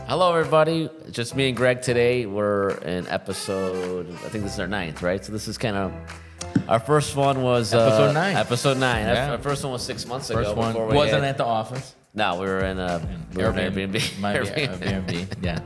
Hello, everybody. Just me and Greg today. We're in episode, I think this is our 9th, right? So this is kind of, our first one was... Episode 9. Episode 9. Yeah. Our first one was 6 months ago. First one before we wasn't had- at the office. No, we were in Airbnb. Might be Airbnb. Yeah.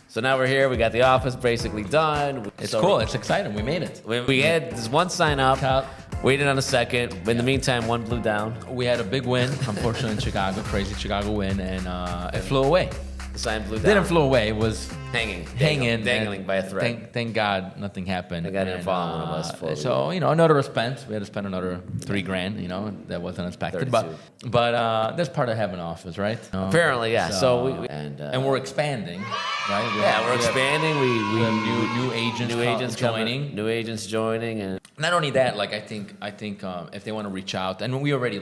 So now we're here. We got the office basically done. It's So cool. It's exciting. We made it. We had this one sign up, waited on a second. In the meantime, one blew down. We had a big win, unfortunately, in Chicago. Crazy Chicago win, and it flew away. The sign blew down. Didn't flew away. It was Hanging. dangling by a thread. Thank God nothing happened. Thank God didn't fall on one of us fully. So another expense. We had to spend another $3,000. That wasn't expected. 32. But that's part of having an office, right? Apparently, yeah. So we and we're expanding, right? we're expanding. We have new agents joining. New agents joining, and Not only that, like I think if they want to reach out, and we already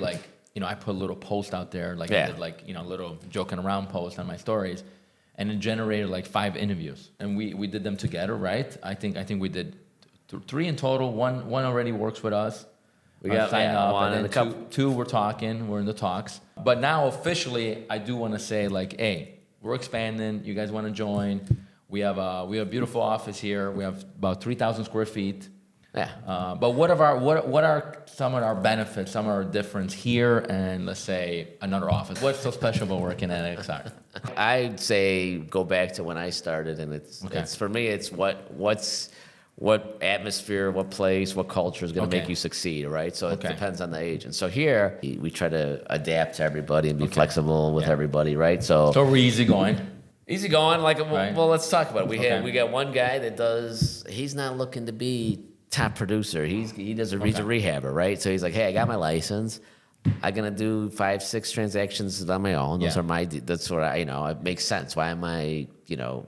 I put a little post out there, I did a little joking around post on my stories, and it generated 5 interviews, and we did them together, right? I think we did 3 in total. One already works with us. We got sign up, one and and then two we're in the talks. But now officially, I do want to say hey, we're expanding. You guys want to join? We have a beautiful office here. We have about 3,000 square feet. yeah. But what are some of our benefits, some of our difference here and let's say another office? What's so special about working at XR? I'd say go back to when I started, and it's for me. It's what atmosphere, what place, what culture is going to make you succeed, right? So it depends on the agent. So here we try to adapt to everybody and be flexible with everybody, right? So we're easygoing. easy going. Right. Well, let's talk about it. Okay. We got one guy that he's not looking to be top producer. He's a rehabber, right? So he's like, hey, I got my license. I'm gonna do 5-6 transactions on my own. Those are that's what it makes sense. Why am I,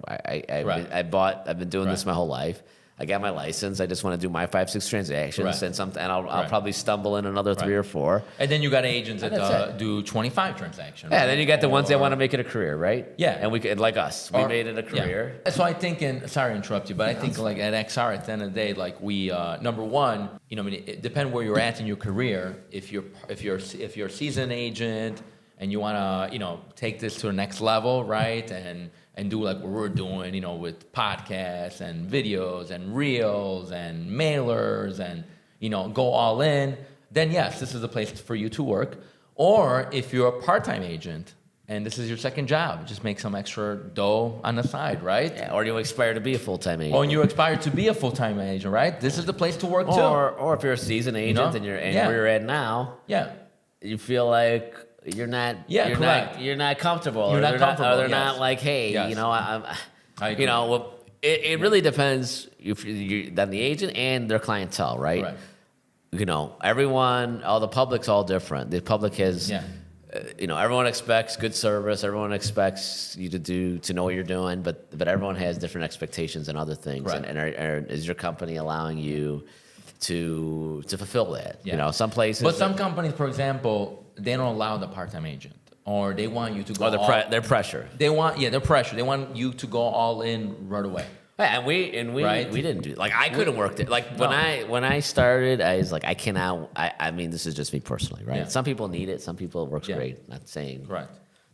I've been doing this my whole life. I got my license. I just want to do my 5-6 transactions and I'll probably stumble in another 3 or 4. And then you got agents that that's do 25 transactions. Yeah, then you got the ones that want to make it a career, right? Yeah. And we like us, we made it a career. Yeah. So I think, sorry to interrupt you, but I think at XR at the end of the day, we number one, it depends where you're at in your career. If you're a seasoned agent and you want to take this to the next level, right? And do what we're doing, with podcasts and videos and reels and mailers and, go all in, then yes, this is a place for you to work. Or if you're a part-time agent and this is your second job, just make some extra dough on the side, right? Yeah, or you aspire to be a full-time agent. Or you aspire to be a full-time agent, right? This is the place to work too. Or if you're a seasoned agent and where you're at now, you feel like you're not you're not comfortable. You're not comfortable. They're not like, hey, it really depends on the agent and their clientele, right? Everyone, the public's all different. The public has, everyone expects good service. Everyone expects you to know what you're doing, but everyone has different expectations and other things. Right. And is your company allowing you to fulfill that? Yeah. Some places. But some companies, for example, they don't allow the part-time agent, or they want you to go. They're pressure. They're pressure. They want you to go all in right away. Yeah, and we didn't do I couldn't work it. When I started, I was like, I cannot. I mean, this is just me personally, right? Yeah. Some people need it. Some people it works great. Not saying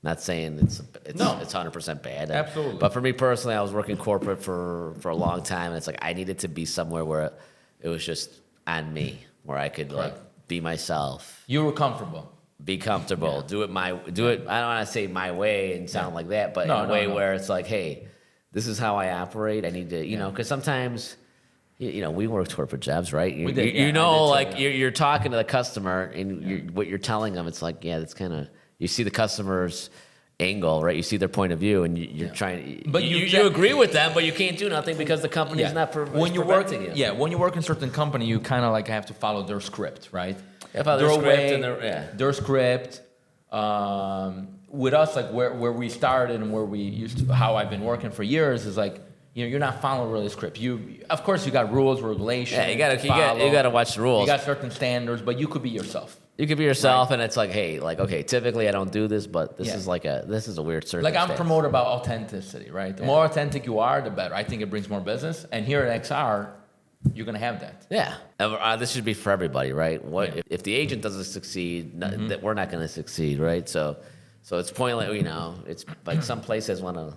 it's No. 100% bad. Absolutely. But for me personally, I was working corporate for a long time, and it's I needed to be somewhere where it was just on me, where I could be myself. You were comfortable. Be comfortable. Do it. I don't want to say my way and sound like that, but in a way where it's hey, this is how I operate. I need to, because sometimes, we work corporate jobs, right? We did, you're talking to the customer and what you're telling them, it's that's kind of, you see the customer's angle, right? You see their point of view, and you're trying. But you agree with them, but you can't do nothing because the company is not when you work. you. Yeah, when you work in a certain company, you kind of have to follow their script, right? Their script. With us, where we started and where we used to, how I've been working for years is you're not following really script. Of course, you got rules, regulations. Yeah, you gotta watch the rules. You got certain standards, but you could be yourself. You could be yourself, and it's hey, typically I don't do this, but this is this is a weird circumstance. I'm promoted about authenticity, right? The more authentic you are, the better. I think it brings more business. And here at XR, you're going to have that. Yeah. This should be for everybody, right? If the agent doesn't succeed, that we're not going to succeed, right? So it's pointless, it's some places want to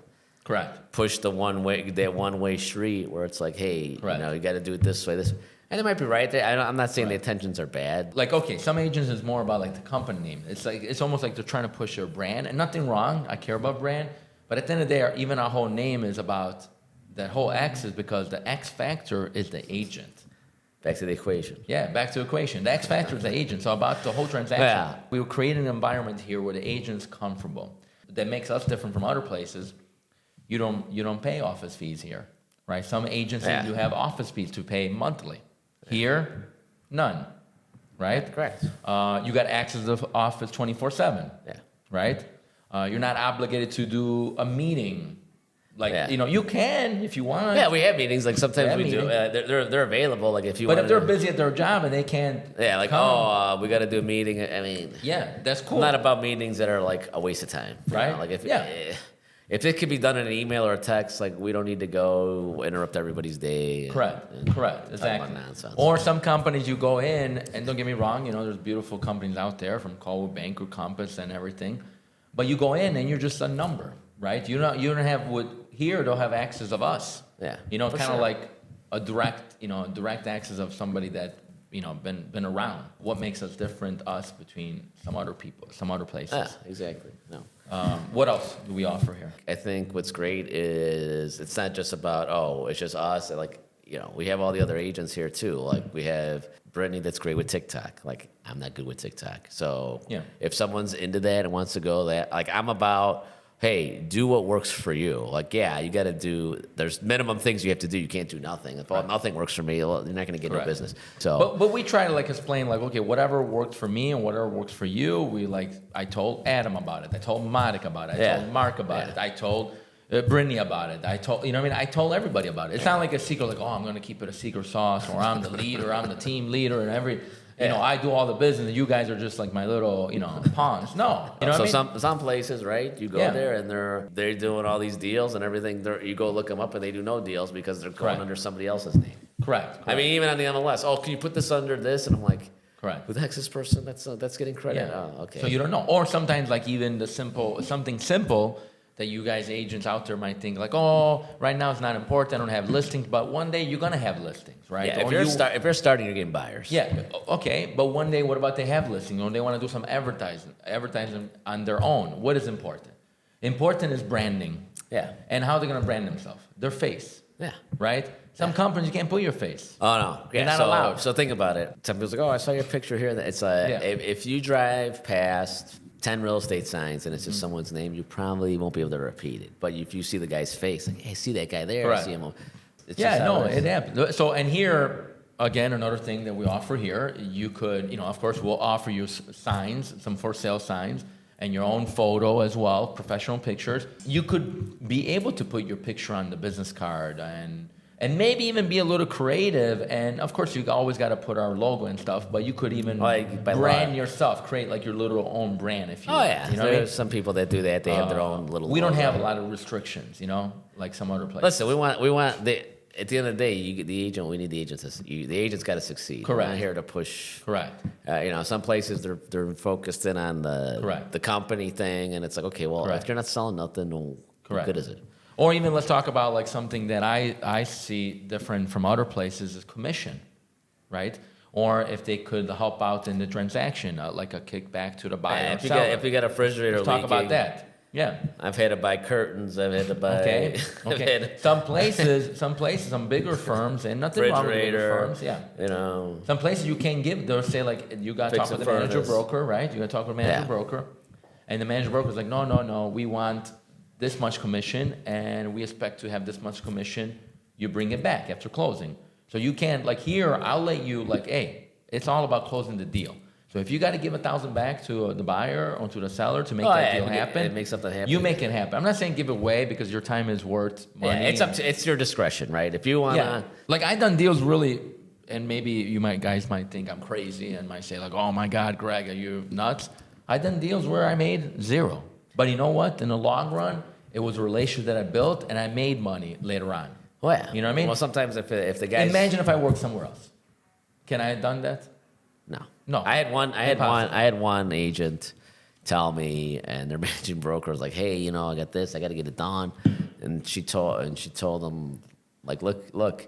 Correct. push that one way street where it's like, hey, Correct. you got to do it this way, this way. And it might be right. I'm not saying the intentions are bad. Like, okay, some agents is more about like the company name. It's almost like they're trying to push their brand, and nothing wrong. I care about brand, but at the end of the day, even our whole name is about that whole X is because the X factor is the agent. Back to the equation. Yeah, back to equation. The X factor is the agent. So about the whole transaction, Yeah. we will create an environment here where the agent's comfortable. That makes us different from other places. You don't pay office fees here, right? Some agencies Yeah. you have office fees to pay monthly. Here, none, right? Correct. You got access to office 24/7. Yeah. Right? You're not obligated to do a meeting. Like, Yeah. you can if you want. Yeah, we have meetings. Like sometimes Yeah, we do. meeting. They're available. Like if you. But wanted if they're to- busy at their job and they can't. Yeah, like come, we got to do a meeting. I mean, yeah, that's cool. I'm not about meetings that are like a waste of time. Right. Like Yeah. if it could be done in an email or a text, like we don't need to go interrupt everybody's day. Correct. Talk Exactly. about nonsense. Or some companies you go in, and don't get me wrong, there's beautiful companies out there from Coldwell Banker, Compass, and everything. But you go in and you're just a number, right? You don't have here. They'll have access of us. Yeah, kind for of sure. like a direct access of somebody that been around. What makes us different, us between some other people, some other places? Yeah, exactly. No. What else do we offer here? I think what's great is it's not just about it's just us. Like we have all the other agents here too. Like we have Brittany that's great with TikTok. Like I'm not good with TikTok, so Yeah. if someone's into that and wants to go that, like I'm about. Hey, do what works for you. Like, yeah, you got to do. There's minimum things you have to do. You can't do nothing. If nothing works for me, well, you're not going to get no Correct. business. So, But we try to like explain like, okay, whatever worked for me and whatever works for you. I told Adam about it. I told Monica about it. I told Mark about it. I told Brittany about it. I told I told everybody about it. It's not like a secret. Like, I'm going to keep it a secret sauce, or I'm the leader, I'm the team leader, and I do all the business. And you guys are just like my little pawns. No, you know so what I mean? some places, right? You go Yeah. there and they're doing all these deals and everything. You go look them up and they do no deals because they're going Correct. under somebody else's name. Correct. I mean, even on the MLS. Oh, can you put this under this? And I'm like, Correct. who the heck's this person? That's getting credit. Yeah. Oh, okay. So you don't know. Or sometimes like even something simple that you guys agents out there might think like, oh, right now it's not important. I don't have listings, but one day you're gonna have listings, right? Yeah, Or if you're starting, you're getting buyers. yeah, okay, but one day what about they have listings or they want to do some advertising on their own? What is important? Important is branding. Yeah. And how they're gonna brand themselves? Their face, Yeah. right? Some companies you can't put your face. Oh no, You're not allowed. So think about it. Some people's like, "Oh, I saw your picture here." It's Yeah. if you drive past 10 real estate signs and it's Mm-hmm. just someone's name, you probably won't be able to repeat it. But if you see the guy's face, like, "Hey, see that guy there? Correct. I see him." It's Yeah, just how no, it is. it happens. So, and here, again, another thing that we offer here, you could, of course, we'll offer you signs, some for sale signs, and your own photo as well, professional pictures. You could be able to put your picture on the business card and maybe even be a little creative. And of course, you always got to put our logo and stuff, but you could even Like by brand law. yourself, create like your little own brand if you Oh want. yeah, You know what I there's mean? some people that do that. They have their own little. We don't logo. have a lot of restrictions, like some other places. Listen, we want the. At the end of the day, you get the agent. We need the agent the agent's got to succeed. We're Correct. not here to push. Correct. Some places they're focused in on Correct. the company thing, and it's like, okay, well, Correct. if you're not selling nothing, well, what Correct. good is it? Or even let's talk about like something that I see different from other places is commission, right? Or if they could help out in the transaction, like a kickback to the buyer. or If you seller. got a refrigerator Let's talk about leaking, that. Yeah. I've had to buy curtains. I've had to buy. Okay. I've Okay. had Some bigger firms, and nothing wrong with bigger refrigerator. firms. Yeah. Some places you can give. They'll say like you got to talk Fix with a the manager furnace. broker, right? You got to talk with the manager Yeah. broker, and the manager broker is like, no, we want this much commission, and we expect to have this much commission. You bring it back after closing. So you can't like here. I'll let you like, hey, it's all about closing the deal. So if you got to give 1,000 back to the buyer or to the seller to make Oh, that yeah, deal happen, it makes something happen. You make it happen. I'm not saying give it away because your time is worth money. Yeah, it's your discretion, right? If you wanna. Yeah, like I done deals really, and maybe guys might think I'm crazy and might say like, oh my God, Greg, are you nuts? I done deals where I made zero, but you know what? In the long run, it was a relationship that I built, and I made money later on. Well, yeah. You know what I mean? Well, sometimes if the guy. Imagine if I worked somewhere else. Can I have done that? No. No. I had one agent tell me, and their managing broker was like, "Hey, I got this. I got to get it done." and she told them, like, look,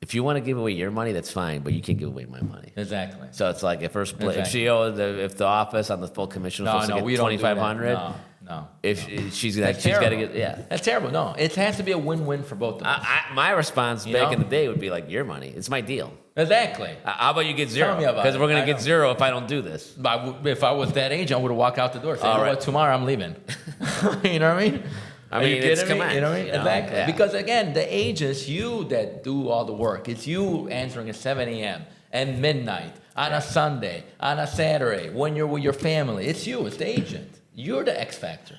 if you want to give away your money, that's fine, but you can't give away my money. Exactly. So it's like if her split, Exactly. if she owed if the office on the full commission was supposed to we get don't do that. 2,500, No. if she's That's got to terrible. get That's terrible. No, it has to be a win-win for both of us. my response You back know? in the day would be like, your money, it's my deal. Exactly. How about you get zero? Tell me about Because it. we're gonna I get know. zero if I don't do this. But if I was that age, I would walk out the door. Say, All you know right. what, tomorrow I'm leaving. You know what I mean? I Are you mean, it's kidding me? command, You know what I mean? you know? Exactly. Yeah. Because again, the agents, you that do all the work. It's you answering at 7 a.m. and midnight on a Sunday, on a Saturday, when you're with your family. It's you. It's the agent. You're the X factor.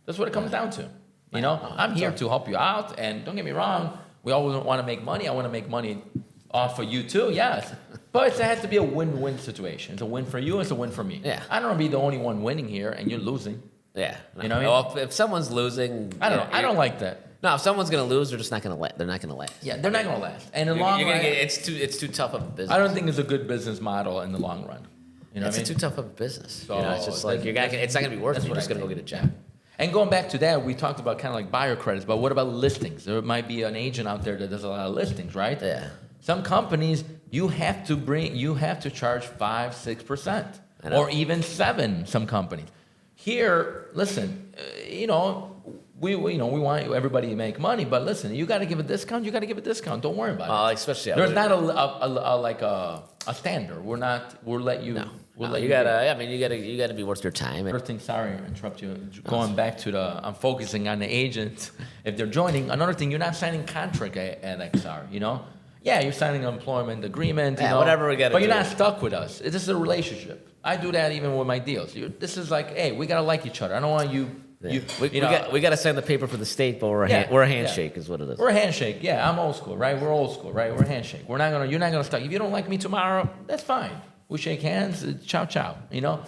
That's what it comes down to. You know, I'm here to help you out. And don't get me wrong, we always want to make money. I want to make money off of you too, yes. But it has to be a win-win situation. It's a win for you. It's a win for me. Yeah. I don't want to be the only one winning here and you're losing. Yeah. You know what I mean? Well, if someone's losing, I don't know. I don't like that. No, if someone's gonna lose, they're just not gonna last. They're not gonna last. Yeah, they're not going to last. And in the long You're gonna run, get, it's too tough of a business. I don't think it's a good business model in the long run. You know it's what I mean? too tough of a business. So you know, it's just like it's not gonna be worth it. that's You're what just I gonna go think. get a job. And going back to that, we talked about kind of like buyer credits, but what about listings? There might be an agent out there that does a lot of listings, right? Yeah. Some companies you have to charge 5-6%, I know. or even 7%. Some companies. Here, listen, you know, we want everybody to make money, but listen, you got to give a discount. You got to give a discount. Don't worry about it. Especially There's not a standard. We'll let you. No. We'll No, let you do it. gotta. I mean, you gotta be worth your time. Another thing, sorry to interrupt you. Going back to I'm focusing on the agents. If they're joining, another thing, you're not signing contract at XR. You know, yeah, you're signing an employment agreement. You Yeah, know, whatever we gotta But you're do. not stuck with us. This is a relationship. I do that even with my deals. This is like, hey, we gotta like each other. I don't want you. Yeah. You know, we got to sign the paper for the state, but we're a Yeah, we're a yeah. handshake, is what it is. We're a handshake. Yeah, I'm old school, right? We're old school, right? We're a handshake. You're not gonna stuck. If you don't like me tomorrow, that's fine. We shake hands. Ciao, ciao. You know.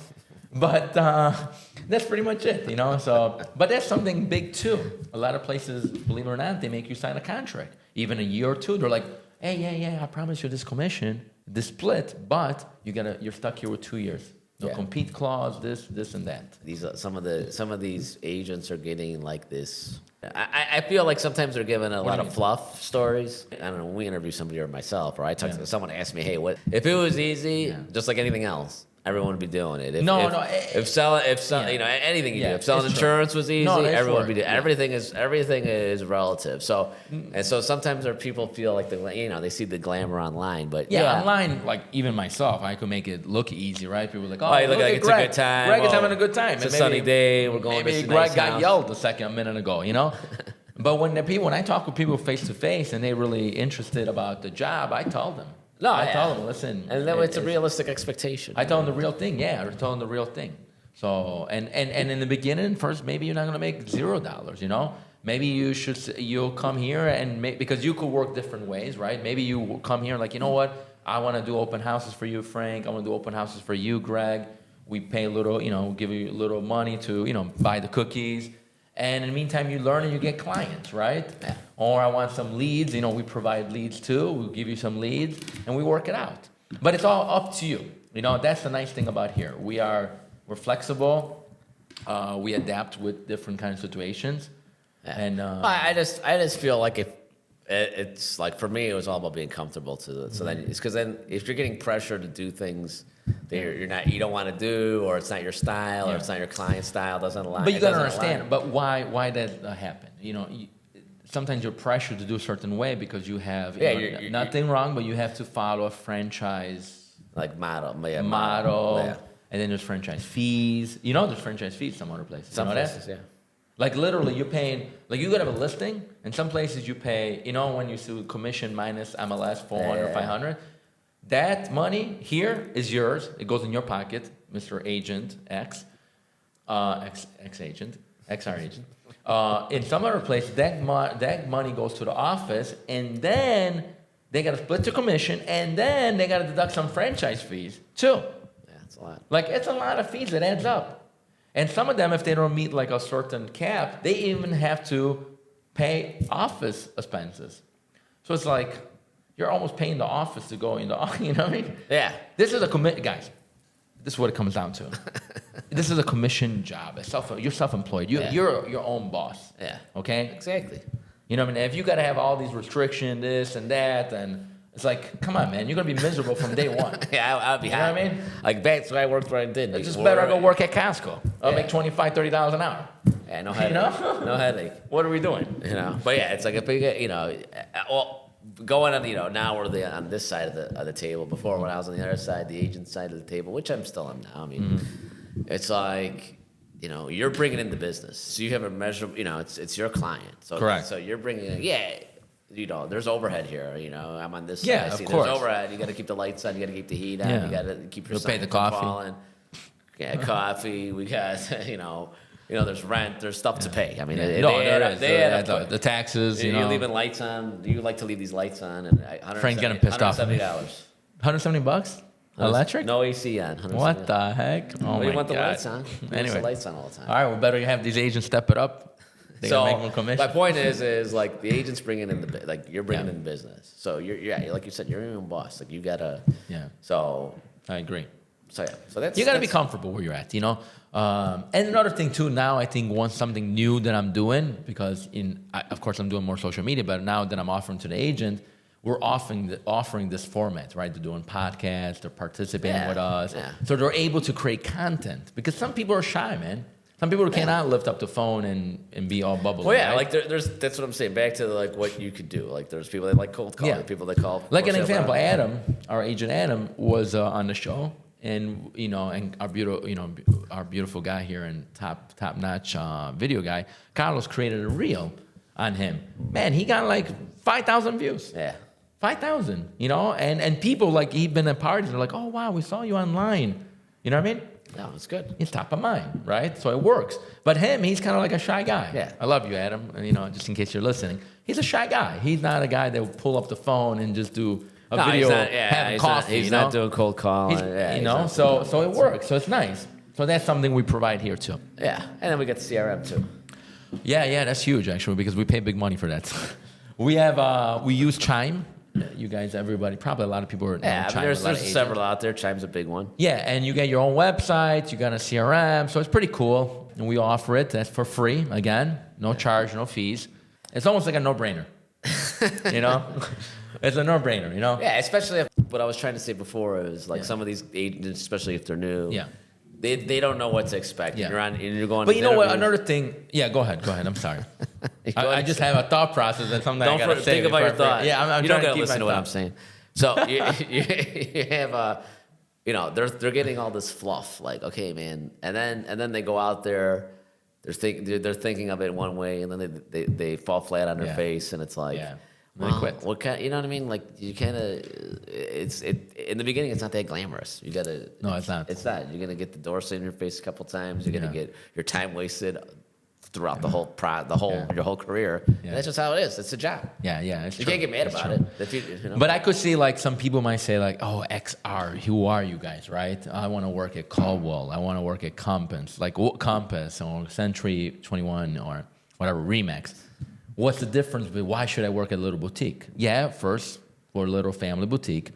But that's pretty much it, you know. So, but that's something big too. A lot of places, believe it or not, they make you sign a contract, even a year or two. They're like, hey, yeah, I promise you this commission, this split, but you're stuck here with 2 years. No Yeah. compete clause, this, and that. These some of these agents are getting like this. I feel like sometimes they're given a What lot do of you mean? fluff stories. I don't know. When we interview somebody or myself, or I talk Yeah. to someone asked me, hey, what if it was easy, Yeah. just like anything else? Everyone would be doing it. If, No, if, no, if yeah. you know, anything you Yeah, do. If selling it's true. insurance was easy, No, it's everyone true. would be doing. Yeah. Everything is relative. So and so sometimes there people feel like they see the glamour online, but Yeah, online, like even myself, I could make it look easy, right? People are like, Oh, you look look like at it's a Greg. good time. Greg is Oh, having a good time. it's And a sunny day. We're going to maybe this Greg nice got house. yelled a minute ago, you know? But when I talk with people face to face and they're really interested about the job, I tell them. No, I yeah. tell them, listen. And then it's a realistic expectation. I tell them the real thing. Yeah, I tell them the real thing. So and in the beginning, first maybe you're not gonna make $0. You know, maybe you'll come here and because you could work different ways, right? Maybe you will come here like, you know what, I want to do open houses for you, Frank. I want to do open houses for you, Greg. We pay a little, give you a little money to buy the cookies. And in the meantime, you learn and you get clients, right? Yeah. Or I want some leads. We provide leads too. We'll give you some leads, and we work it out. But it's all up to you. That's the nice thing about here. We're flexible. We adapt with different kinds of situations. Yeah. And I just feel like if it's like for me, it was all about being comfortable to. So then it's because then if you're getting pressure to do things that you don't want to do, or it's not your style, or it's not your client's style, doesn't align. But you it gotta doesn't understand. align. But why that happen? Sometimes you're pressured to do a certain way because you have you're- nothing wrong, but you have to follow a franchise Like model. model. And then there's franchise fees. There's franchise fees some other places. Some you know that? places, yeah. Like literally, you're paying. Like you gotta have a listing. In some places, you pay. When you do commission minus MLS 400, Yeah. 500. That money here is yours. It goes in your pocket, Mr. Agent X, X agent, XR agent. In some other place, that money goes to the office, and then they gotta split the commission, and then they gotta deduct some franchise fees too. Yeah, it's a lot. Like it's a lot of fees that adds up. And some of them, if they don't meet like a certain cap, they even have to pay office expenses. So it's like you're almost paying the office to go in the, you know what I mean? Yeah. This is a commitment, guys. this is what it comes down to. This is a commission job. You're self-employed. You're your own boss. Yeah. Okay? Exactly. You know what I mean? If you got to have all these restrictions, this and that, and it's like, come on, man. You're going to be miserable from day one. Yeah, I'll be happy. You know what I mean? Like, that's why I worked where I did. It's just before. better I go work at Costco. I'll Yeah. make $25, $30 an hour. Yeah, no headache. know? No headache. What are we doing? You know, but yeah, it's like a big, you know, well, going on, you know, now we're on this side of the table. Before, when I was on the other side, the agent side of the table, which I'm still on now. I mean, it's like, you know, you're bringing in the business, so you have a measurable, you know, it's your client. So Correct. So you're bringing in, you know, there's overhead here. You know, I'm on this Yeah, side. of See, course. there's overhead. You got to keep the lights on. You got to keep the heat on. Yeah. You got to keep your You'll pay sign the from coffee. falling. Yeah, coffee. We got, you know, there's rent. There's stuff to pay. I mean, they there is. They add up The taxes, you you're know. leaving lights on. You like to leave these lights on, and Frank's getting pissed off at me. $170. $170? Electric? No AC on. What the heck? Oh Well, my you want the God. lights on. You want Anyway. the lights on all the time. All right, we better have these agents step it up. They So gotta make more commission. my point is like the agent's bringing in like you're bringing Yeah. in business. So you're like you said, you're your own boss. Like you gotta. Yeah. So I agree. yeah. So that's You got to be that's- comfortable where you're at, you know. And another thing too, now I think something new that I'm doing because of course I'm doing more social media, but now that I'm offering to the agent, we're offering this format, right? They're doing podcasts, they're participating Yeah, with us, yeah. so they're able to create content because some people are shy, man. Some people cannot lift up the phone and be all bubbly. Well, yeah, right? like there's that's what I'm saying. Back to like what you could do. Like there's people that like cold call. Yeah. People that call. Like an wholesale example, broker. Adam, our agent Adam, was on the show, and you know, and our beautiful guy here and top notch video guy, Carlos created a reel on him. Man, he got like 5,000 views. Yeah. 5,000, you know, and people like he'd been at parties. They're like, oh wow, we saw you online. You know what I mean? No, it's good. He's top of mind, right? So it works. But he's kind of like a shy guy. Yeah. I love you, Adam. And, you know, just in case you're listening, he's a shy guy. He's not a guy that will pull up the phone and just do a video having coffee. He's not doing cold call. He's- you know, so it works. So it's nice. So that's something we provide here too. Yeah, and then we got the CRM too. Yeah, that's huge actually because we pay big money for that. We use Chime. You guys, everybody, probably a lot of people are Yeah, Chime. there's a lot of agents. several out there. Chime's a big one. Yeah, and you get your own website, you got a CRM, so it's pretty cool. And we offer it. That's for free. Again, no charge, no fees. It's almost like a no-brainer. You know? It's a no-brainer, you know? Yeah, especially what I was trying to say before is like some of these agents, especially if they're new. Yeah. They don't know what to expect. Yeah. And you're going. But to you know what? interviews. Another thing. Yeah, go ahead. I'm sorry. Go I ahead. just have a thought process and something I Don't gotta say. think about your before I thought. forget. Yeah, I'm you trying don't to gotta keep listen my to what I'm thoughts. saying. So you have you know, they're getting all this fluff. Like, okay, man, and then they go out there. They're thinking of it one way, and then they fall flat on their Yeah. face, and it's like. Yeah. They Well, quit. what kind? You know what I mean? Like you kind of, in the beginning, it's not that glamorous. You gotta. No, it's not. It's not. You're gonna get the door slammed in your face a couple times. You're gonna Yeah. get your time wasted throughout the whole Yeah. your whole career. Yeah. And that's just how it is. It's a job. Yeah, it's You true. can't get mad It's about true. it. If you know. But I could see like some people might say like, oh, XR, who are you guys, right? I want to work at Caldwell. I want to work at Compass, like Compass or Century 21 or whatever, Remax. What's the difference? Why should I work at a little boutique? Yeah, first, we're a little family boutique.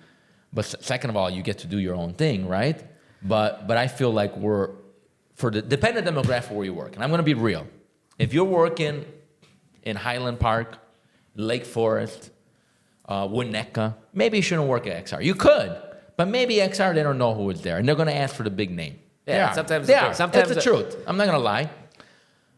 But second of all, you get to do your own thing, right? But I feel like we're, for the dependent demographic where you work, and I'm going to be real. If you're working in Highland Park, Lake Forest, Winnetka, maybe you shouldn't work at XR. You could, but maybe XR, they don't know who is there, and they're going to ask for the big name. Yeah, They are. sometimes they the- are. sometimes That's the the- truth. I'm not going to lie.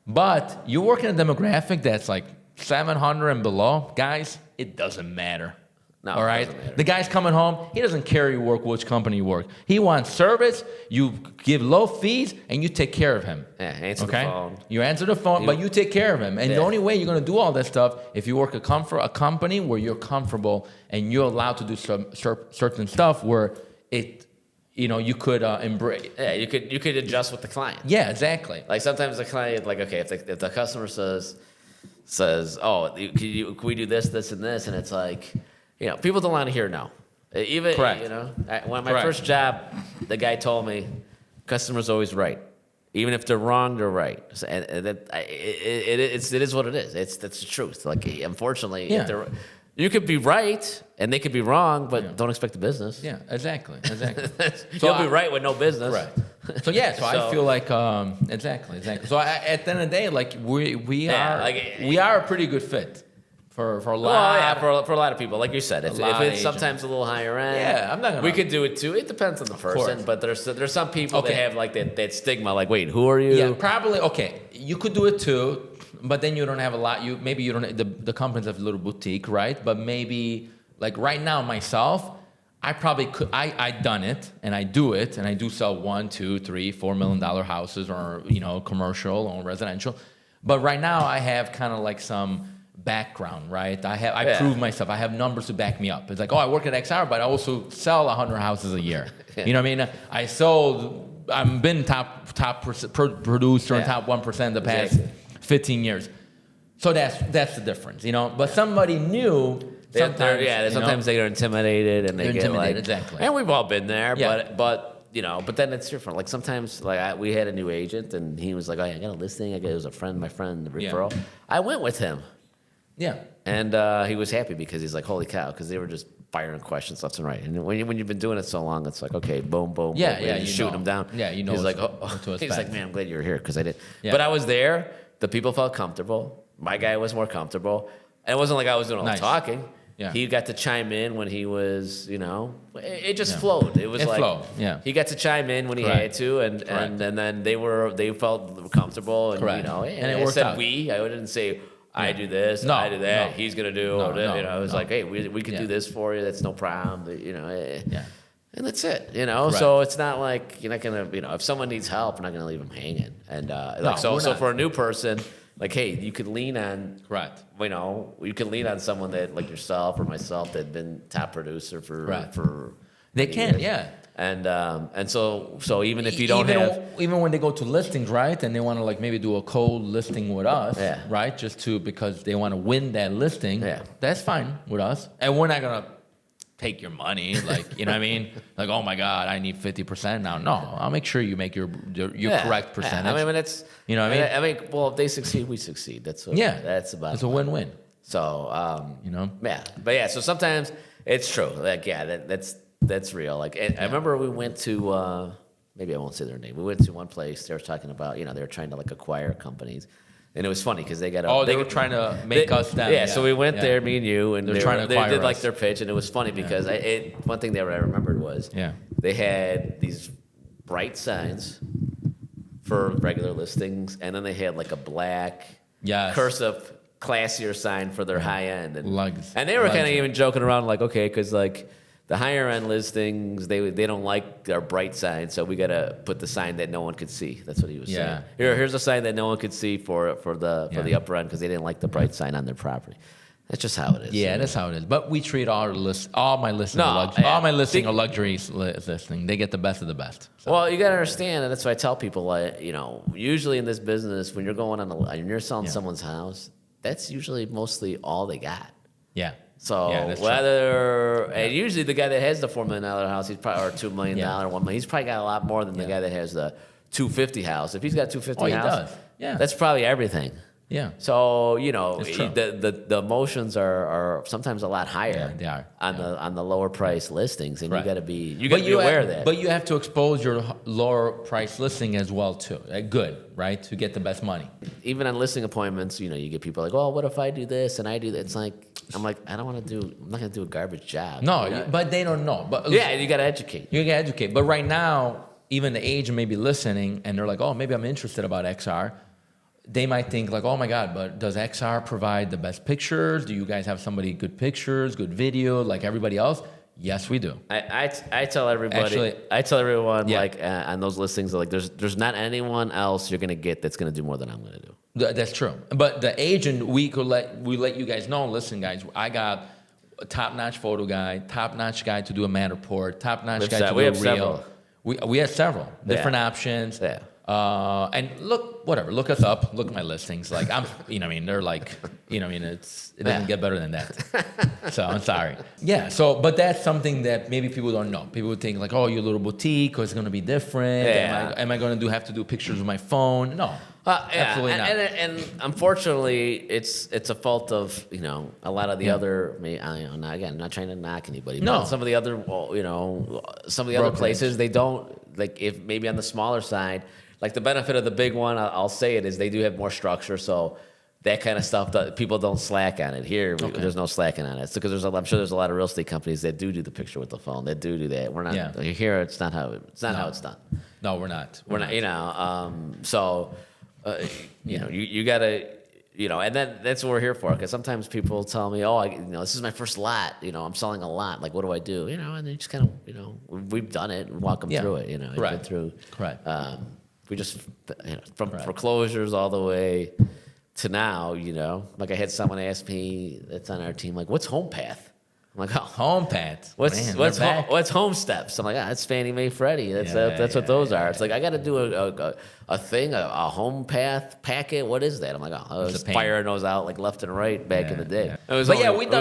But you work in a demographic that's like 700 and below, guys, it doesn't matter. No, all it right? doesn't matter. The guy's coming home, he doesn't care you work, which company you work. He wants service, you give low fees, and you take care of him. Yeah, answer Okay? the phone. You answer the phone, but you take care of him. And the Yeah. only way you're going to do all that stuff if you work a company where you're comfortable and you're allowed to do some certain stuff where you could embrace. Yeah, you could adjust with the client. Yeah, exactly. Like sometimes the client, like, okay, if the customer says, oh, can we do this, and this, and it's like, you know, people don't want to hear no. Even, Correct. you know, when my Correct. first job, the guy told me, customer's always right. Even if they're wrong, they're right. So, and that, it is what it is. That's the truth. Like, unfortunately, Yeah. if they're, You could be right and they could be wrong, but don't expect the business. Yeah, exactly. You'll be right with no business. Correct. So I feel like exactly. So at the end of the day, like we are a pretty good fit for a lot. For a lot of people, like you said, if it's sometimes a little higher end, I'm not gonna. We could do it too. It depends on the person, but there's some people that have like that stigma. Like, wait, who are you? Yeah, probably. Okay, you could do it too. But then you don't have a lot. Maybe you don't. The companies have a little boutique, right? But maybe like right now myself, I probably could. I done it and I do it and I do sell $1, $2, $3, $4 million houses or commercial or residential. But right now I have kind of like some background, right? I prove myself. I have numbers to back me up. It's like, I work at XR, but I also sell 100 houses a year. You know what I mean? I've been top producer and top 1% the past 15 years. So that's the difference, But somebody new, sometimes they are intimidated and they get like, exactly. And we've all been there, but then it's different. Like sometimes, we had a new agent and he was like, I got a listing. It was my friend, the referral. Yeah. I went with him. Yeah. And he was happy because he's like, holy cow, because they were just firing questions left and right. And when you've been doing it so long, it's like, okay, boom, boom, boom, you shooting them down. Yeah, He's like, he's like, man, I'm glad you were here because I did. Yeah. But I was there. The people felt comfortable. My guy was more comfortable. And it wasn't like I was doing all the talking. Yeah. He got to chime in when he was, it just flowed. It flowed. Yeah. He got to chime in when he had to, and then they felt comfortable, and and it worked out. I didn't say I do this, I do that. No. He's gonna do, it was like, hey, we could do this for you. That's no problem. And that's it, So it's not like you're not gonna, if someone needs help, we're not gonna leave them hanging. And so for a new person, like, hey, you could lean on, you can lean on someone that like yourself or myself that had been top producer for. They can, years. And so even if you don't even when they go to listings, right, and they want to like maybe do a cold listing with us, right, because they want to win that listing, that's fine with us, and we're not gonna take your money, like, you know what I mean? Like, oh my God, I need 50% now. No, I'll make sure you make your correct percentage. I mean, it's, well, if they succeed, we succeed. That's about it's a win-win. So, but so sometimes it's true. Like, that's real. Like, I remember we went to, maybe I won't say their name. We went to one place. They were talking about, they were trying to like acquire companies. And it was funny because they got they were trying to make us down. Yeah, so we went there, me and you, and they did like their pitch, and it was funny because one thing that I remembered was they had these bright signs for regular listings, and then they had like a black cursive classier sign for their high end and lugs. And they were kind of even joking around like, okay, because like the higher end listings, they don't like our bright sign, so we gotta put the sign that no one could see. That's what he was saying. Here's a sign that no one could see for the upper end because they didn't like the bright sign on their property. That's just how it is. Yeah, that's how it is. But we treat all my listings are luxury listing. They get the best of the best. So. Well, you gotta understand, and that's why I tell people, usually in this business, when you're going and you're selling someone's house, that's usually mostly all they got. Yeah. So and usually the guy that has the $4 million house, he's probably, or $2 million, $1 million, he's probably got a lot more than the guy that has the $250 house. If he's got a $250 house, that's probably everything. Yeah. So the emotions are sometimes a lot higher. Yeah, they are on the lower price listings, and you got to be aware of that. But you have to expose your lower price listing as well too. Good, right? To get the best money. Even on listing appointments, you get people like, oh, what if I do this and I do that? It's like I'm not gonna do a garbage job. No, but they don't know. But you got to educate. You got to educate. But right now, even the agent may be listening, and they're like, oh, maybe I'm interested about XR. They might think like, oh my God, but does XR provide the best pictures? Do you guys have good pictures, good video, like everybody else? Yes, we do. I tell everybody. Actually, I tell everyone like on those listings, like there's not anyone else you're gonna get that's gonna do more than I'm gonna do. That's true. But the agent, we let you guys know. Listen, guys, I got a top-notch photo guy, top-notch guy to do a Matterport, top-notch guy to do a reel. Several. We have several different options. Yeah. And look us up. Look at my listings. Like they're like, it doesn't get better than that. So I'm sorry. Yeah. So, but that's something that maybe people don't know. People would think like, oh, you're a little boutique, or it's going to be different. Yeah. Am I going to have to do pictures with my phone? No. Yeah, Absolutely not. and unfortunately, it's a fault of a lot of the other. Again, I'm not trying to knock anybody. No. But some of the other, some of the other Brokerage. places they don't like. If maybe on the smaller side, like the benefit of the big one, I'll say it is they do have more structure, so that kind of stuff that people don't slack on it. Here, there's no slacking on it. It's because I'm sure there's a lot of real estate companies that do the picture with the phone. That do that. We're not here. It's not how it's done. No, we're not. We're not. So. You gotta, and then that's what we're here for. Because sometimes people tell me, "Oh, this is my first lot. I'm selling a lot. Like, what do I do?" And they just kind of, we've done it and walk them through it. We've been through. Correct. We just, from foreclosures all the way to now. Like I had someone ask me that's on our team, like, "What's Home Path?" I'm like, "Oh, Home Path. What's Home Steps?" I'm like, "That's Fannie Mae Freddie. That's what those are." It's like I got to do a thing, a Home Path packet. What is that? I'm like, I was firing those out like left and right back in the day. Yeah. It was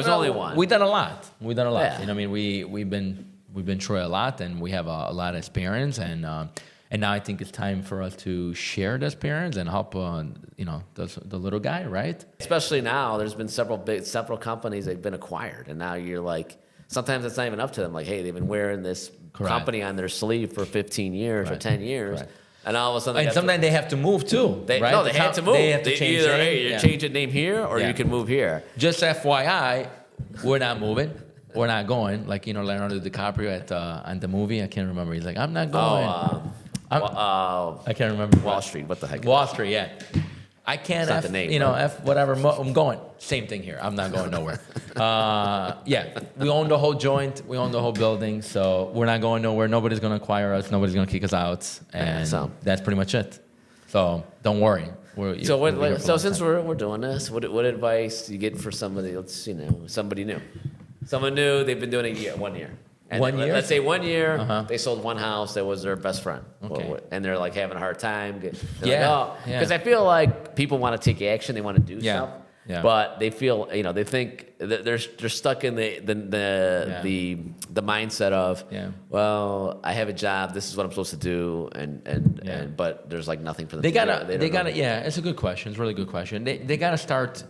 only one. We've done a lot. We've done a lot. Yeah. We've been through a lot, and we have a lot of experience, and now I think it's time for us to share the experience and help the little guy, right? Especially now, there's been several companies that've been acquired, and now you're like, sometimes it's not even up to them. Like, hey, they've been wearing this company on their sleeve for 15 years or 10 years. Correct. And all of a sudden, sometimes they have to move too. They right? had to move. They have to change either name. you change the name here or you can move here. Just FYI, we're not moving. We're not going. Like Leonardo DiCaprio on the movie. I can't remember. He's like, I'm not going. I can't remember. Wall Street. What the heck? Wall Street. Yeah. I can't. It's not the name, right? Whatever. I'm going. Same thing here. I'm not going nowhere. We own the whole joint. We own the whole building. So we're not going nowhere. Nobody's going to acquire us. Nobody's going to kick us out. And that's pretty much it. So don't worry. So since we're doing this, what advice do you get for somebody? Somebody new. Someone new. They've been doing 1 year. And 1 year? Let's say 1 year, they sold one house that was their best friend. Okay. And they're like having a hard time. Yeah. Because I feel like people want to take action. They want to do stuff. Yeah. But they feel, they think that they're stuck in the mindset of, well, I have a job. This is what I'm supposed to do. But there's like nothing for them. They gotta. Yeah, it's a good question. It's a really good question. They gotta start.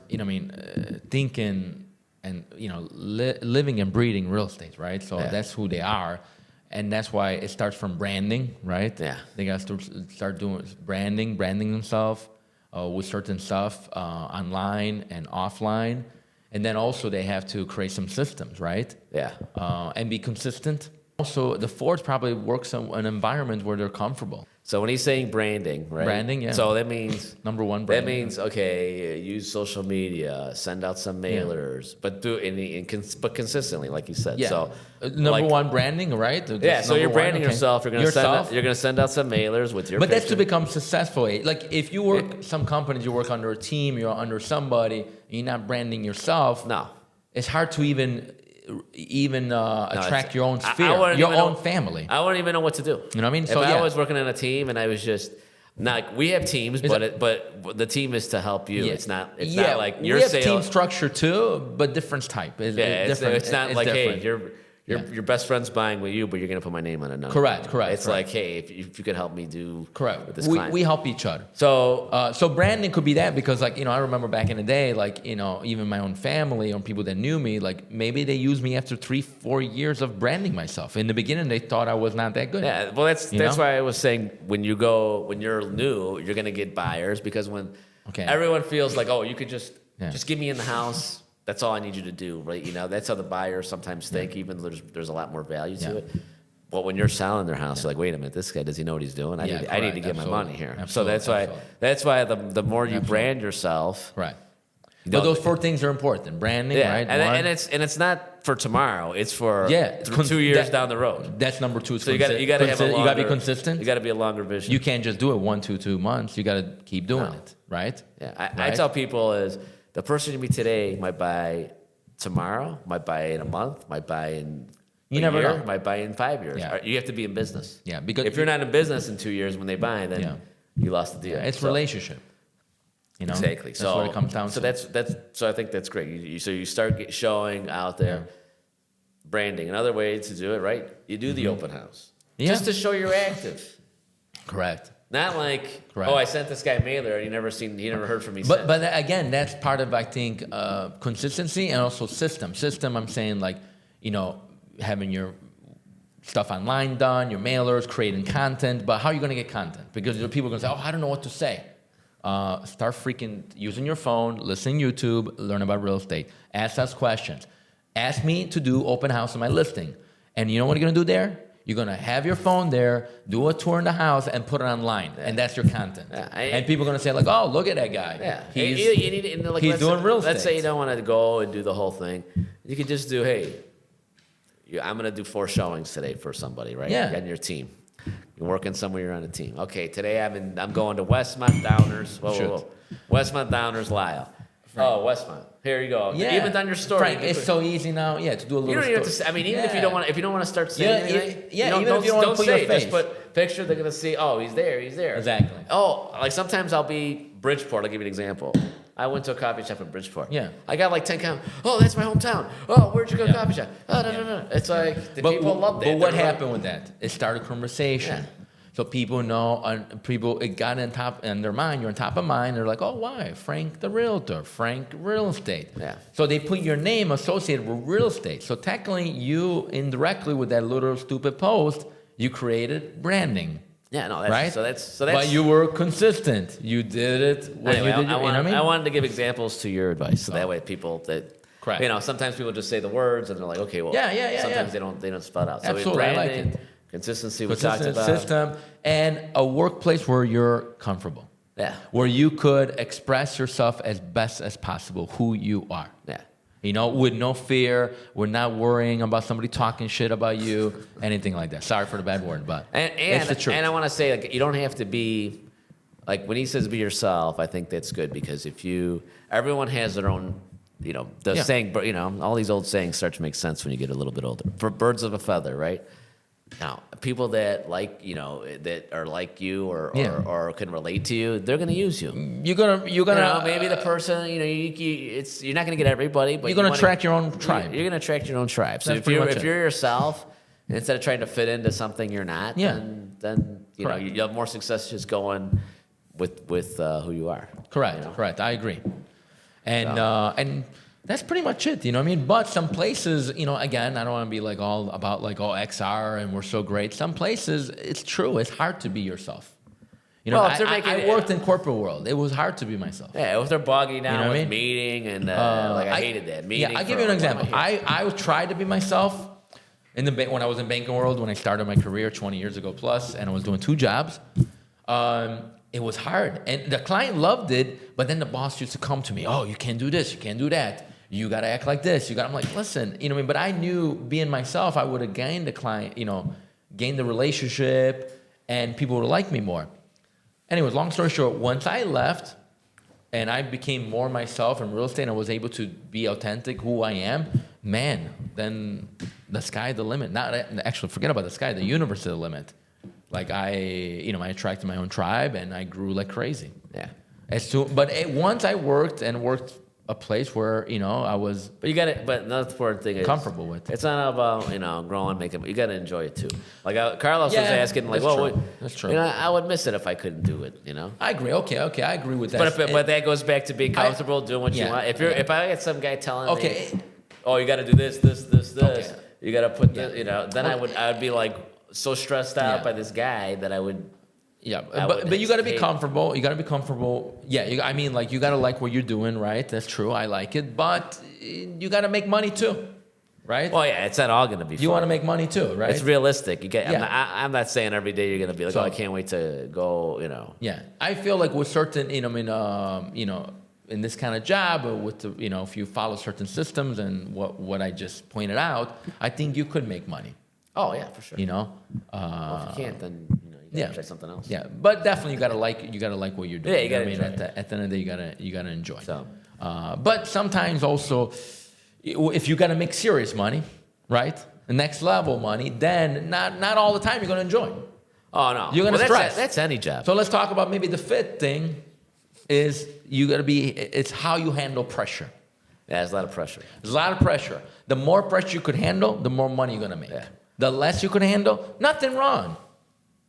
Thinking. And living and breathing real estate, right? So that's who they are, and that's why it starts from branding, right? Yeah, they got to start doing branding themselves with certain stuff online and offline, and then also they have to create some systems, right? Yeah, and be consistent. Also, the fourth probably works in an environment where they're comfortable. So when he's saying branding, right? Branding, yeah. So that means number one. Branding. That means use social media, send out some mailers, but do it but consistently, like you said. Yeah. So number one, branding, right? That's so you're branding yourself. You're gonna send out some mailers with your. But that's to become successful. Like if you work, some companies you work under a team, you're under somebody, and you're not branding yourself. No, it's hard to even attract your own sphere, your own family. I wouldn't even know what to do. You know what I mean? If I was working in a team and I was just not, we have teams, but the team is to help you. Yeah. It's not like your we have sales. Team structure too, but different type. It's not like different. Hey, your best friend's buying with you, but you're gonna put my name on it. No. Correct. It's like, hey, if you could help me do with this client. We help each other. So branding could be that because I remember back in the day, even my own family or people that knew me, maybe they used me after 3-4 years of branding myself. In the beginning, they thought I was not that good. Yeah, well, that's why I was saying when you're new, you're gonna get buyers because when everyone feels like, oh, you could just give me in the house. That's all I need you to do, right? That's how the buyers sometimes think, even though there's a lot more value to it. But when you're selling their house, you're like, wait a minute, this guy, does he know what he's doing? I need to get my money here. Absolutely. So that's why the more you brand yourself, right? But those 4 things are important: branding, right? And it's not for tomorrow; it's for 2 years down the road. That's number 2. So you got to be consistent. You got to be a longer vision. You can't just do it 1, 2 months. You got to keep doing it, right? Yeah, I tell people is. The person you meet today might buy tomorrow, might buy in a month, might buy in a year, might buy in 5 years. Yeah. You have to be in business. Yeah, because if you're not in business in 2 years when they buy, then you lost the deal. Yeah, it's relationship. Exactly. That's what it comes down to. So I think that's great. You start showing out there branding. Another way to do it, right? You do the open house just to show you're active. Correct. Not like, Correct. oh, I sent this guy mailer and he never heard from me But since. but again, that's part of I think consistency and also system. System, I'm saying like, having your stuff online done, your mailers, creating content. But how are you going to get content? Because people are going to say, oh, I don't know what to say. Start freaking using your phone, listening to YouTube, learn about real estate. Ask us questions. Ask me to do open house on my listing. And you know what you're going to do there? You're going to have your phone there, do a tour in the house, and put it online. Yeah. And that's your content. Yeah. And people are going to say, like, oh, look at that guy. Yeah. He's doing real estate. Let's say you don't want to go and do the whole thing. You could just do, hey, I'm going to do 4 showings today for somebody, right? Yeah. And your team. You're working somewhere, you're on a team. Okay, today I'm going to Westmont Downers. Whoa. Westmont Downers, Lisle. Right. Oh, Westmont. Here you go. Yeah. You even done your story. Frank, it's so easy now. Yeah, to do a little. You don't even have to. I mean, even if you don't want to start saying anything. Even if you don't want to put your face. Just put picture. They're gonna see. Oh, he's there. He's there. Exactly. Oh, like sometimes I'll be Bridgeport. I'll give you an example. I went to a coffee shop in Bridgeport. Yeah. I got like 10 comments. Oh, that's my hometown. Oh, where'd you go to coffee shop? Oh, no. It's like people love that. But what happened with that? It started a conversation. Yeah. So people know, it got in their mind, you're on top of mind. They're like, oh, why? Frank the realtor, Frank real estate. Yeah. So they put your name associated with real estate. So technically, you indirectly with that little stupid post, you created branding. Yeah, no, right? So that's. But you were consistent. You did it. I wanted to give examples to your advice, so that way people that. Correct. Sometimes people just say the words and they're like, okay, well, sometimes they don't spell out. So absolutely, branding, I like it. Consistency, we talked about. System, and a workplace where you're comfortable. Yeah. Where you could express yourself as best as possible, who you are. Yeah. With no fear. We're not worrying about somebody talking shit about you, anything like that. Sorry for the bad word, but it's the truth. And I want to say, like, you don't have to be, like, when he says be yourself, I think that's good because everyone has their own, saying, all these old sayings start to make sense when you get a little bit older. For birds of a feather, right? Now, people that that are like you or can relate to you, they're gonna use you. You're gonna maybe the person you're not gonna get everybody, but you're gonna attract your own tribe. You're gonna attract your own tribe. So if you're yourself, instead of trying to fit into something you're not, then you have more success just going with who you are. Correct. Correct. I agree. And that's pretty much it, But some places, again, I don't want to be like all about like, XR and we're so great. Some places, it's true. It's hard to be yourself. I worked in corporate world. It was hard to be myself. Yeah, if they're bogging down with meeting and I hated that meeting. Yeah, I'll give you an example. I tried to be myself when I was in banking world, when I started my career 20 years ago plus, and I was doing 2 jobs. It was hard. And the client loved it, but then the boss used to come to me, oh, you can't do this, you can't do that. You got to act like this. I'm like, listen, but I knew being myself, I would have gained the client, gained the relationship, and people would like me more. Anyways, long story short, once I left and I became more myself in real estate and I was able to be authentic, who I am, man, then the sky the limit. Actually, forget about the sky, the universe is the limit. Like I attracted my own tribe and I grew like crazy. Yeah. Once I worked a place where I was. But you got it. But another important thing is comfortable with. It's not about growing, making. You got to enjoy it too. Like Carlos was asking, like, that's true. I would miss it if I couldn't do it. I agree. Okay, I agree with that. But that goes back to being comfortable doing what you want. If I get some guy telling me, oh, you got to do this, okay. You got to put this, then I would be like so stressed out by this guy that I would. Yeah, but you got to be comfortable. You got to be comfortable. Yeah, you got to like what you're doing, right? That's true. I like it, but you got to make money too, right? Well, yeah, it's not all going to be fun. You want to make money too, right? It's realistic. I'm not saying every day you're going to be like, I can't wait to go, Yeah, I feel like with certain, in this kind of job, with the, if you follow certain systems and what I just pointed out, I think you could make money. Oh yeah, for sure. If you can't, then try something else. Yeah, but definitely you gotta like what you're doing. Yeah, you gotta enjoy at the end of the day, you gotta enjoy. So, but sometimes also, if you gotta make serious money, right, the next level money, then not all the time you're gonna enjoy. Oh no, you're gonna stress. That's any job. So let's talk about maybe the fifth thing. Is you gotta be. It's how you handle pressure. Yeah, there's a lot of pressure. There's a lot of pressure. The more pressure you could handle, the more money you're gonna make. Yeah. The less you could handle, nothing wrong.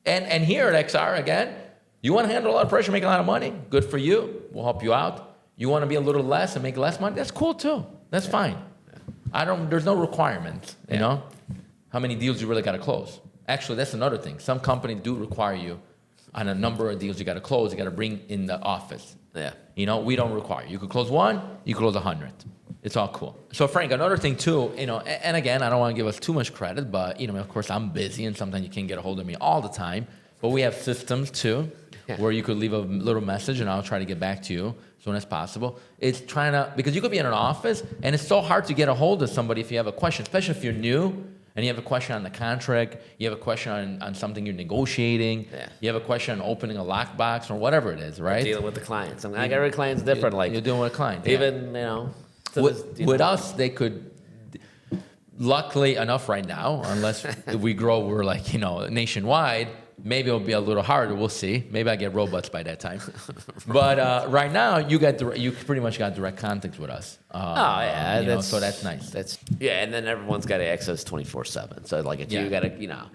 And here at XR again, You want to handle a lot of pressure, make a lot of money? Good for you. We'll help you out. You want to be a little less and make less money? That's cool too. That's fine. There's no requirement, you know, how many deals you really got to close. Actually, that's another thing. Some companies do require you on a number of deals you got to close, you got to bring in the office. Yeah. You know, we don't require. You could close 1, you could close 100. It's all cool. So Frank, another thing too, you know, and again, I don't want to give us too much credit, but you know, of course I'm busy and sometimes you can't get a hold of me all the time, but we have systems too, where you could leave a little message and I'll try to get back to you as soon as possible. It's trying to, because you could be in an office and it's so hard to get a hold of somebody if you have a question, especially if you're new and you have a question on the contract, you have a question on something you're negotiating, you have a question on opening a lockbox or whatever it is, right? Dealing with the clients. I mean, every client's different. Like you're dealing with a client. Even, you know. With us, they could, luckily enough right now, unless we grow, we're like, you know, nationwide, maybe it'll be a little harder. We'll see. Maybe I get robots by that time. But right now, you pretty much got direct contact with us. So that's nice. And then everyone's got access 24/7. So like if you got to, you know,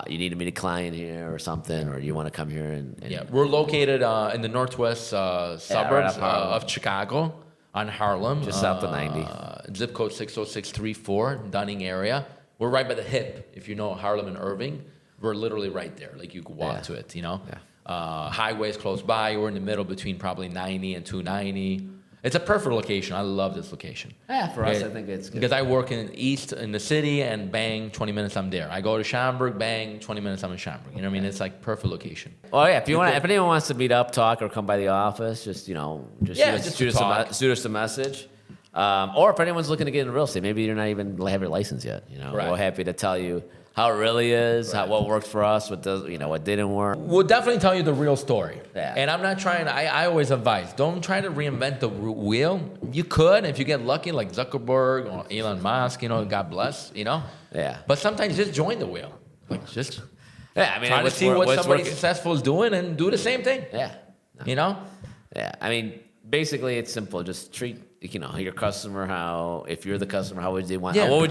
you need to meet a client here or something, or you want to come here and we're located in the northwest suburbs of Chicago. On Harlem. Just south of 90. Zip code 60634, Dunning area. We're right by the hip. If you know Harlem and Irving, we're literally right there. Like you could walk to it, you know? Highways close by. We're in the middle between probably 90 and 290. It's a perfect location. I love this location. Yeah, for us, I think it's good. Because I work in east in the city and bang, 20 minutes I'm there. I go to Schaumburg, bang, 20 minutes I'm in Schaumburg. You know what I mean? It's like perfect location. Oh yeah, if anyone wants to meet up, talk, or come by the office, just shoot us a message. Or if anyone's looking to get into real estate, maybe you're not even have your license yet. You know, we're happy to tell you how it really is, what worked for us, what didn't work. We'll definitely tell you the real story. Yeah. And I'm not trying to, I always advise, don't try to reinvent the wheel. You could, if you get lucky, like Zuckerberg or Elon Musk, you know, God bless, you know? Yeah. But sometimes just join the wheel. Like just I mean, try to see what somebody successful is doing and do the same thing. Yeah. No. You know? Yeah. I mean, basically it's simple. Just treat, you know, your customer if you're the customer, what would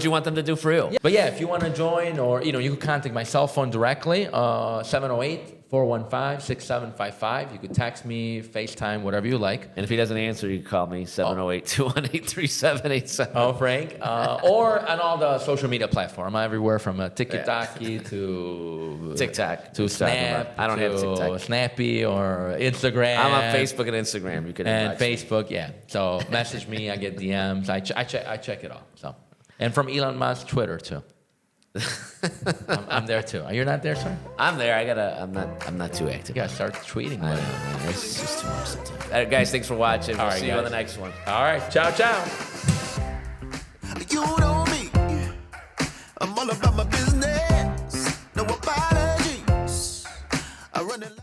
you want them to do for you? Yeah. But yeah, if you want to join or, you know, you can contact my cell phone directly, 708-415-6755. You could text me, FaceTime, whatever you like. And if he doesn't answer, you can call me, 708-218-3787. Oh, Frank. Or on all the social media platforms. I'm everywhere from TikTok to TikTok. To Snap. I don't have TikTok. Snappy or Instagram. I'm on Facebook and Instagram. You can Facebook, yeah. So message me. I get DMs. I check it all. So, and from Elon Musk Twitter too. I'm there too. You're not there, sir? I'm there. I'm not too active. You gotta start tweeting. I know, man. It's just too much sometimes. All right, guys. Thanks for watching. We'll see you on the next one. All right. Ciao, ciao. You know me. I'm all about my business.